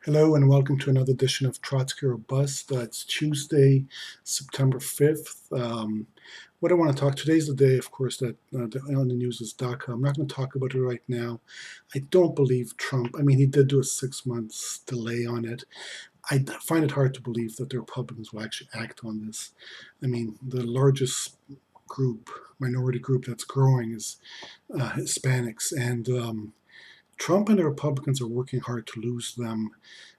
Hello and welcome to another edition of Trotsky or Bust. It's Tuesday, September 5th. What I want to talk today's the day, of course, that on the news is DACA. I'm not going to talk about it right now. I don't believe Trump. I mean, he did do a 6 months delay on it. I find it hard to believe that the Republicans will actually act on this. I mean, the largest minority group that's growing is Hispanics, and Trump and the Republicans are working hard to lose them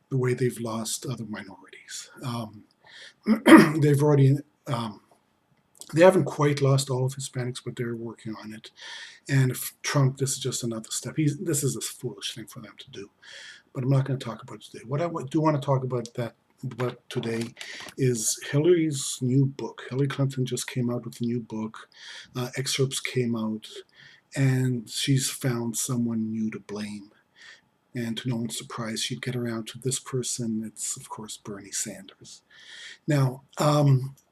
the way they've lost other minorities. They've already, um, they haven't quite lost all of Hispanics, but they're working on it. And if Trump, this is just another step. This is a foolish thing for them to do. But I'm not going to talk about it today. What I do want to talk about today is Hillary's new book. Hillary Clinton just came out with a new book. Excerpts came out, and she's found someone new to blame. And to no one's surprise, she'd get around to this person. It's, of course, Bernie Sanders. Now,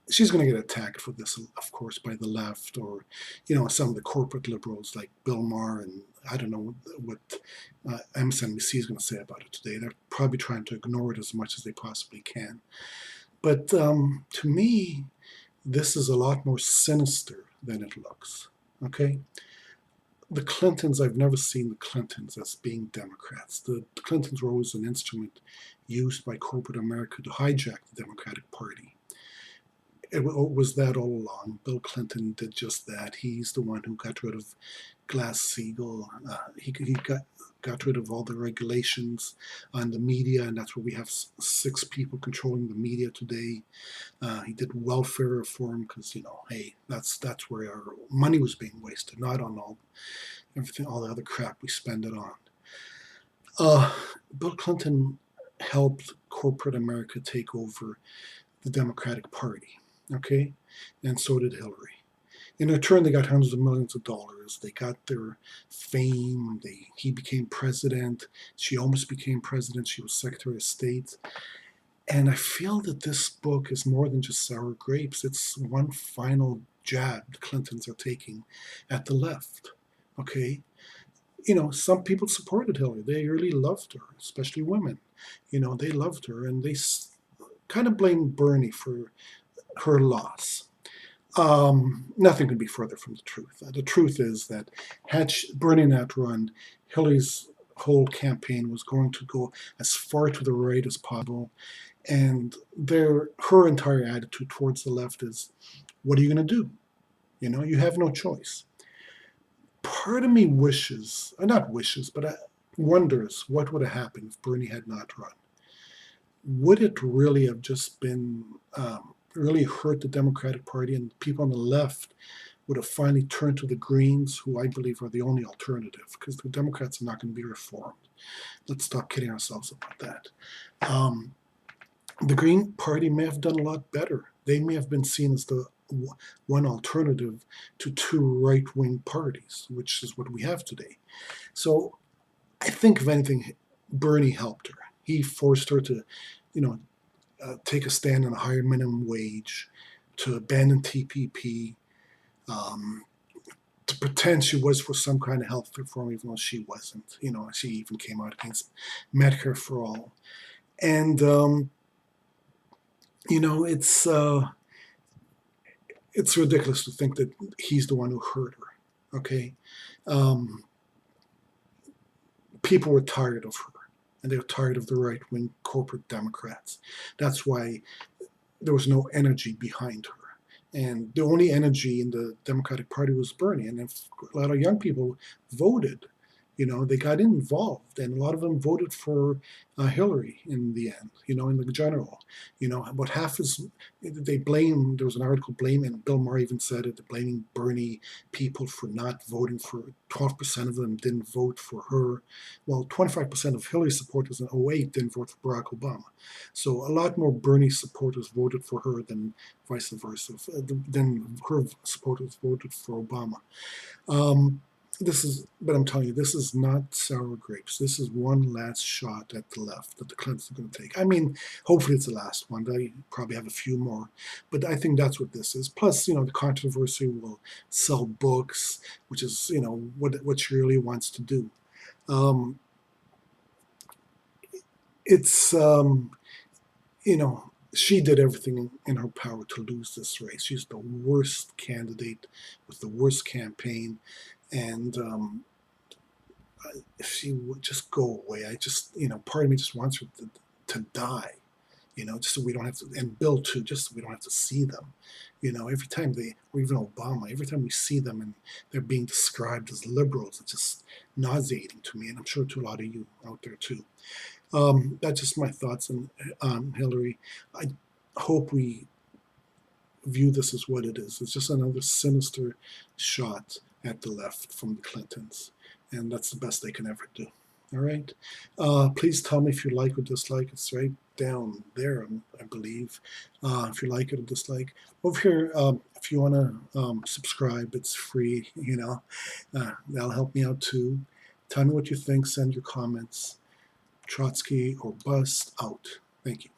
she's going to get attacked for this, of course, by the left or, some of the corporate liberals like Bill Maher, and I don't know what MSNBC is going to say about it today. They're probably trying to ignore it as much as they possibly can. But to me, this is a lot more sinister than it looks. Okay? The Clintons, I've never seen the Clintons as being Democrats. The Clintons were always an instrument used by corporate America to hijack the Democratic Party. It was that all along. Bill Clinton did just that. He's the one who got rid of Glass-Steagall. He got rid of all the regulations on the media, and that's why we have 6 people controlling the media today. He did welfare reform because, hey, that's where our money was being wasted, not on all the other crap we spend it on. Bill Clinton helped corporate America take over the Democratic Party. Okay, and so did Hillary. In return, they got hundreds of millions of dollars. They got their fame. He became president. She almost became president. She was Secretary of State. And I feel that this book is more than just sour grapes. It's one final jab the Clintons are taking at the left. Okay, some people supported Hillary. They really loved her, especially women. They loved her, and they kind of blamed Bernie for her loss. Nothing could be further from the truth. The truth is that had Bernie not run, Hillary's whole campaign was going to go as far to the right as possible, and her entire attitude towards the left is, what are you going to do? You have no choice. Part of me wishes, not wishes, but wonders what would have happened if Bernie had not run. Would it really have just been really hurt the Democratic Party, and people on the left would have finally turned to the Greens, who I believe are the only alternative, because the Democrats are not going to be reformed. Let's stop kidding ourselves about that. The Green Party may have done a lot better. They may have been seen as the one alternative to 2 right-wing parties, which is what we have today. So I think, if anything, Bernie helped her. He forced her to, take a stand on a higher minimum wage, to abandon TPP, to pretend she was for some kind of health reform, even though she wasn't. She even came out against Medicare for all. And, it's ridiculous to think that he's the one who hurt her, okay? People were tired of her, and they were tired of the right-wing corporate Democrats. That's why there was no energy behind her. And the only energy in the Democratic Party was Bernie. And if a lot of young people voted, they got involved, and a lot of them voted for Hillary in the end, in the general. About half there was an article and Bill Maher even said it, blaming Bernie people for not voting for, 12% of them didn't vote for her. Well, 25% of Hillary supporters in '08 didn't vote for Barack Obama. So a lot more Bernie supporters voted for her than vice versa, than her supporters voted for Obama. But I'm telling you, this is not sour grapes. This is one last shot at the left that the Clintons are going to take. I mean, hopefully it's the last one. They probably have a few more. But I think that's what this is. Plus, the controversy will sell books, which is, what she really wants to do. it's she did everything in her power to lose this race. She's the worst candidate with the worst campaign, and if she would just go away, I just, part of me just wants her to die, just so we don't have to, and Bill too, just so we don't have to see them. Every time or even Obama, every time we see them and they're being described as liberals, it's just nauseating to me, and I'm sure to a lot of you out there too. That's just my thoughts on Hillary. I hope we view this as what it is. It's just another sinister shot at the left from the Clintons, and that's the best they can ever do. All right. Please tell me if you like or dislike. It's right down there, I believe. If you like it or dislike. Over here, if you want to subscribe, it's free. That'll help me out too. Tell me what you think. Send your comments. Trotsky or bust out. Thank you.